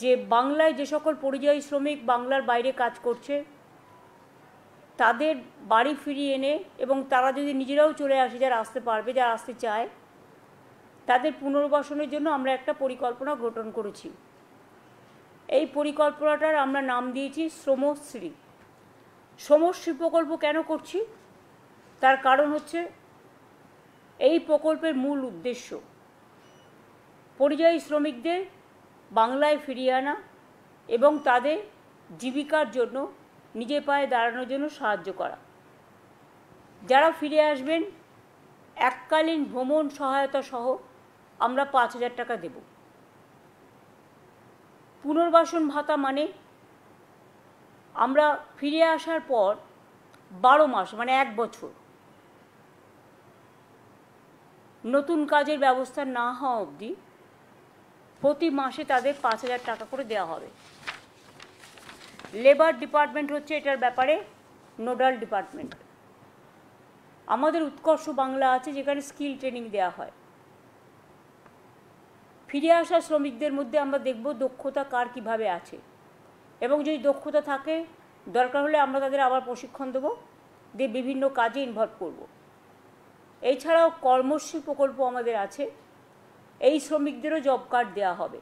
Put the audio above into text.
যে বাংলায় যে সকল পরিযায়ী শ্রমিক বাংলার বাইরে কাজ করছে তাদের বাড়ি ফিরিয়ে এনে এবং তারা যদি নিজেরাও চলে আসে, যারা আসতে পারবে, যারা আসতে চায়, তাদের পুনর্বাসনের জন্য আমরা একটা পরিকল্পনা গঠন করেছি। এই পরিকল্পনাটার আমরা নাম দিয়েছি শ্রমশ্রী। শ্রমশ্রী প্রকল্প কেন করছি? তার কারণ হচ্ছে এই প্রকল্পের মূল উদ্দেশ্য পরিযায়ী শ্রমিকদের বাংলায় ফিরিয়ে আনা এবং তাদের জীবিকার জন্য নিজের পায়ে দাঁড়ানোর জন্য সাহায্য করা। যারা ফিরে আসবেন এককালীন ভ্রমণ সহায়তা সহ আমরা 5,000 টাকা দেব। পুনর্বাসন ভাতা মানে আমরা ফিরে আসার পর 12 মাস মানে 1 বছর নতুন কাজের ব্যবস্থা না হওয়া অবধি প্রতি মাসে তাদের 5,000 টাকা করে দেওয়া হবে। লেবার ডিপার্টমেন্ট হচ্ছে এটার ব্যাপারে নোডাল ডিপার্টমেন্ট। আমাদের উৎকর্ষ বাংলা আছে যেখানে স্কিল ট্রেনিং দেওয়া হয়। ফিরে আসা শ্রমিকদের মধ্যে আমরা দেখব দক্ষতা কার কীভাবে আছে, এবং যদি দক্ষতা থাকে দরকার হলে আমরা তাদের আবার প্রশিক্ষণ দেবো, দিয়ে বিভিন্ন কাজে ইনভলভ করব। এছাড়াও কর্মশ্রী প্রকল্প আমাদের আছে, এই শ্রমিকদেরও জব কার্ড দেওয়া হবে।